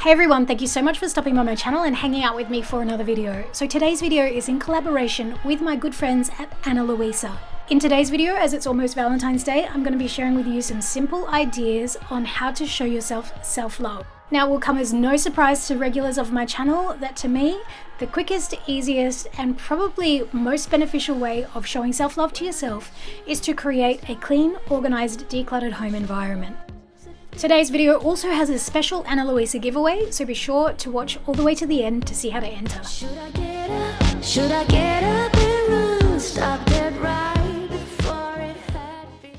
Hey everyone, thank you so much for stopping by my channel and hanging out with me for another video. So today's video is in collaboration with my good friends at Ana Luisa. In today's video, as it's almost Valentine's Day, I'm going to be sharing with you some simple ideas on how to show yourself self-love. Now it will come as no surprise to regulars of my channel that to me, the quickest, easiest, and probably most beneficial way of showing self-love to yourself is to create a clean, organized, decluttered home environment. Today's video also has a special Ana Luisa giveaway, so be sure to watch all the way to the end to see how to enter. Should I get up? Should I get up and run? Stop dead right before it had been.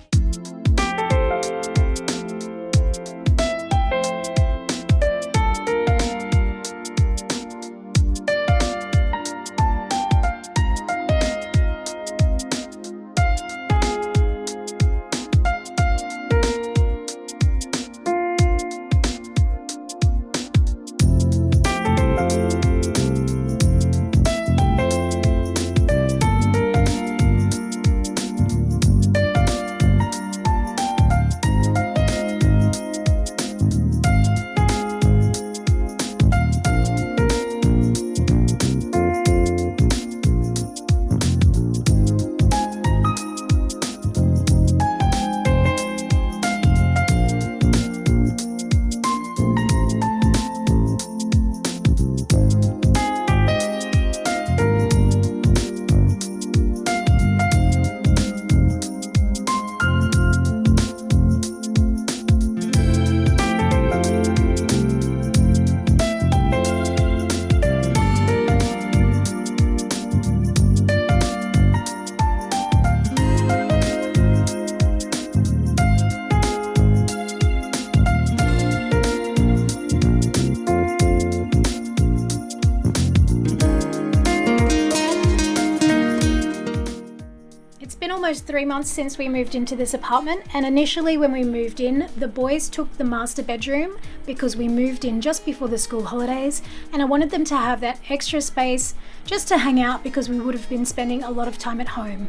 Almost 3 months since we moved into this apartment, and initially when we moved in, the boys took the master bedroom because we moved in just before the school holidays, and I wanted them to have that extra space just to hang out because we would have been spending a lot of time at home.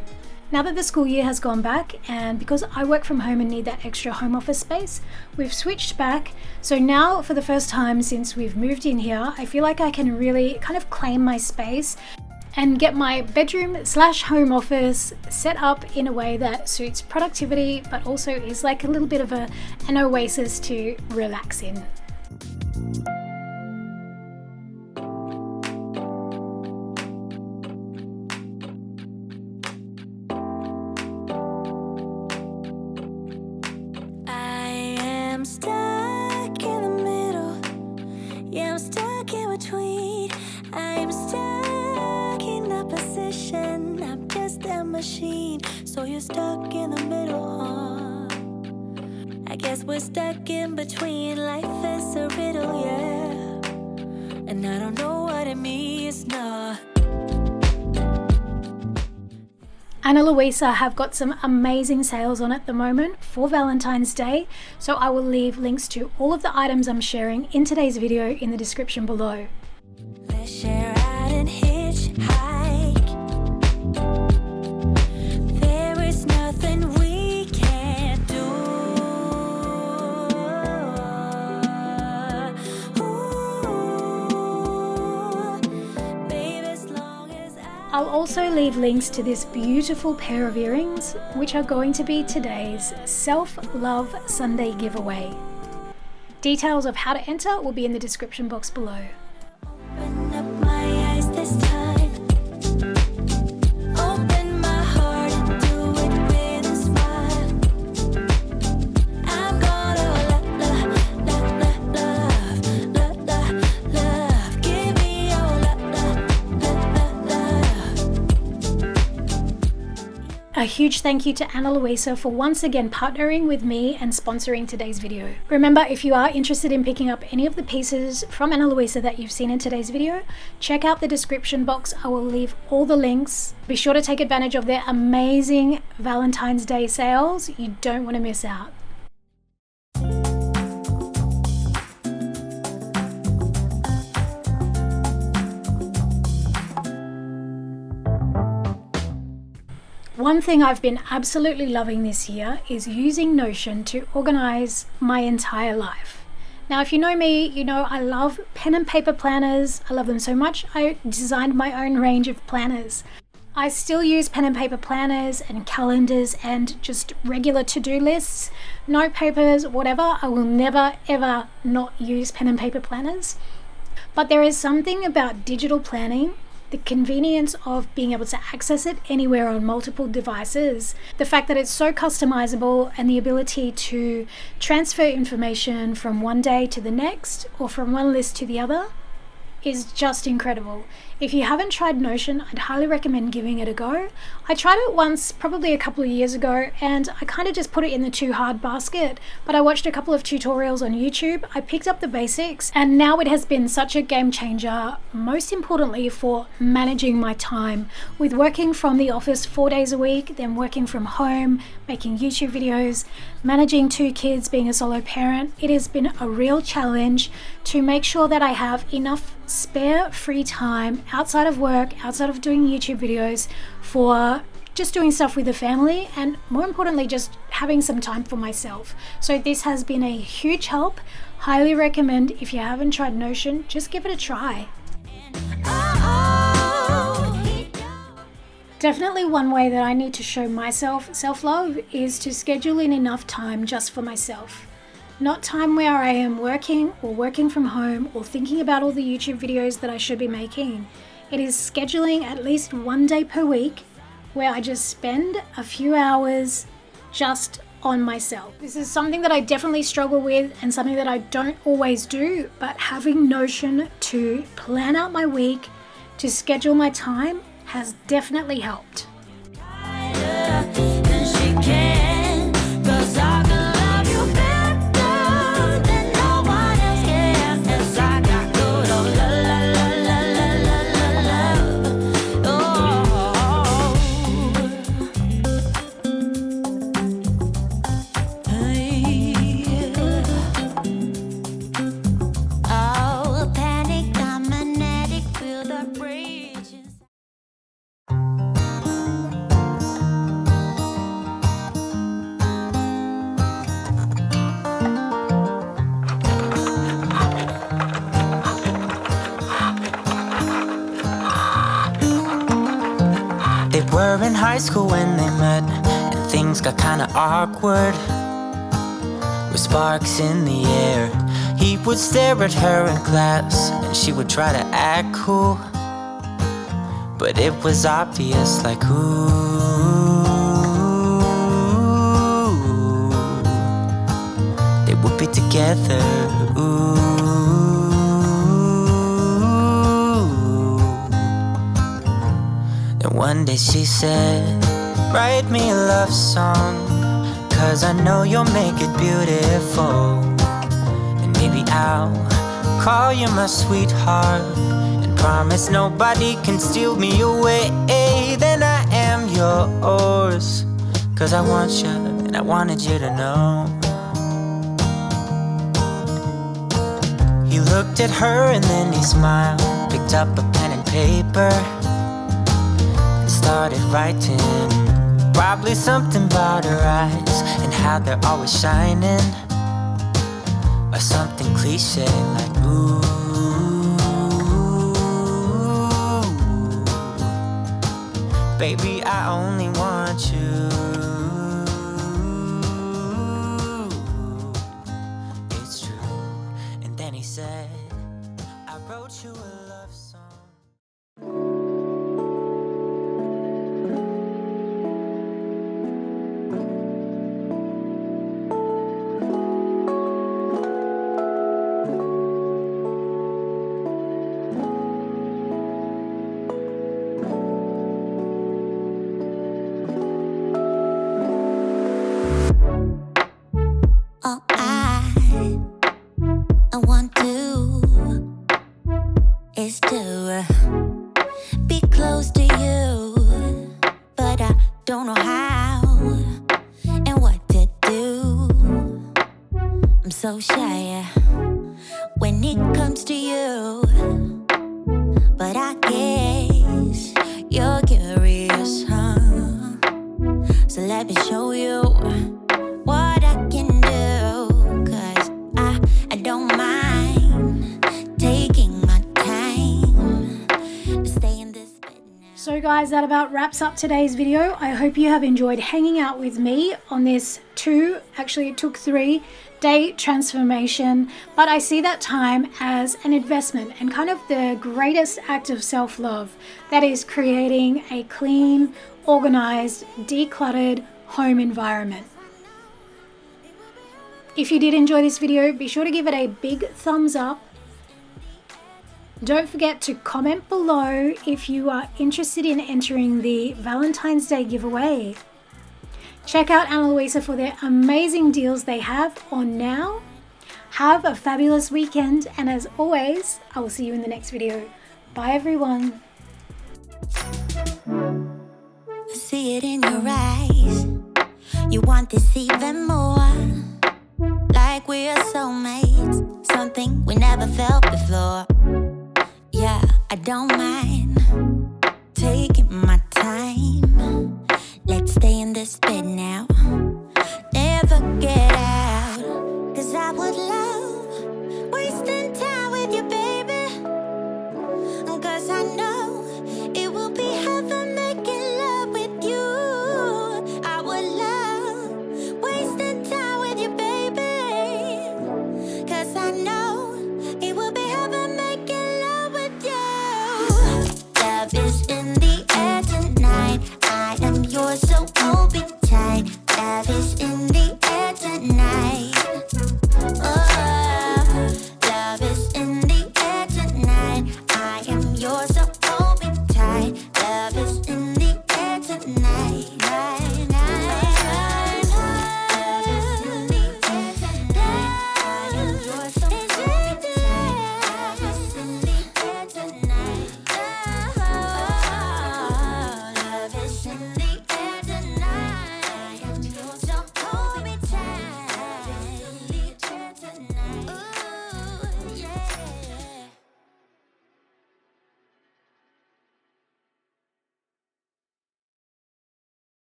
Now that the school year has gone back, and because I work from home and need that extra home office space, we've switched back. So now for the first time since we've moved in here, I feel like I can really kind of claim my space and get my bedroom / home office set up in a way that suits productivity, but also is like a little bit of an oasis to relax in. I am stuck in the middle. Yeah, I'm stuck in between. I'm stuck in a position. I'm just a machine. So you're stuck in the middle, huh? I guess we're stuck in between. Life is a riddle, yeah. And I don't know what it means, nah. Ana Luisa have got some amazing sales on at the moment for Valentine's Day, so I will leave links to all of the items I'm sharing in today's video in the description below. Let's share out and hitchhike. There is nothing we can't do. Ooh, babe, as long as I'll also leave links to this beautiful pair of earrings, which are going to be today's Self-Love Sunday giveaway. Details of how to enter will be in the description box below. open up my eyes this time. Open my heart and do it with a smile. I'm gonna love, love, love, love, love, love. Give me your love. A huge thank you to Ana Luisa for once again partnering with me and sponsoring today's video. Remember, if you are interested in picking up any of the pieces from Ana Luisa that you've seen in today's video, check out the description box. I will leave all the links. Be sure to take advantage of their amazing Valentine's Day sales. You don't want to miss out. One thing I've been absolutely loving this year is using Notion to organize my entire life. Now, if you know me, you know I love pen and paper planners. I love them so much, I designed my own range of planners. I still use pen and paper planners and calendars and just regular to-do lists, note papers, whatever. I will never ever not use pen and paper planners. But there is something about digital planning, the convenience of being able to access it anywhere on multiple devices, the fact that it's so customizable, and the ability to transfer information from one day to the next or from one list to the other is just incredible. If you haven't tried Notion, I'd highly recommend giving it a go. I tried it once, probably a couple of years ago, and I kind of just put it in the too hard basket, but I watched a couple of tutorials on YouTube, I picked up the basics, and now it has been such a game changer, most importantly for managing my time. With working from the office 4 days a week, then working from home, making YouTube videos, managing 2 kids, being a solo parent, it has been a real challenge to make sure that I have enough spare free time outside of work, outside of doing YouTube videos, for just doing stuff with the family, and more importantly just having some time for myself. So this has been a huge help. Highly recommend. If you haven't tried Notion, just give it a try. Definitely one way that I need to show myself self-love is to schedule in enough time just for myself. Not time where I am working or working from home or thinking about all the YouTube videos that I should be making. It is scheduling at least 1 day per week where I just spend a few hours just on myself. This is something that I definitely struggle with and something that I don't always do, but having Notion to plan out my week, to schedule my time, has definitely helped. They were in high school when they met, and things got kinda awkward. With sparks in the air, he would stare at her in class, and she would try to act cool. But it was obvious, like, ooh, they would be together, ooh. One day she said, write me a love song, 'cause I know you'll make it beautiful. And maybe I'll call you my sweetheart, and promise nobody can steal me away. Then I am yours, 'cause I want you, and I wanted you to know. He looked at her and then he smiled, picked up a pen and paper, started writing. Probably something about her eyes and how they're always shining, or something cliche like ooh. Baby, I only want you. It's true. And then he said, I wrote you a love song. All I want to is to be close to you, but I don't know how and what to do. I'm so shy when it comes to you, but I guess you're curious, huh? So let me show you what I can do, 'cause I don't mind So guys, that about wraps up today's video. I hope you have enjoyed hanging out with me on this it took 3-day transformation, but I see that time as an investment and kind of the greatest act of self-love, that is creating a clean, organized, decluttered home environment. If you did enjoy this video, be sure to give it a big thumbs up. Don't forget to comment below if you are interested in entering the Valentine's Day giveaway. Check out Ana Luisa for their amazing deals they have on now. Have a fabulous weekend, and as always, I will see you in the next video. Bye everyone. See it in your eyes. You want this even more. Like we are soulmates. Something we never felt before. Yeah, I don't mind.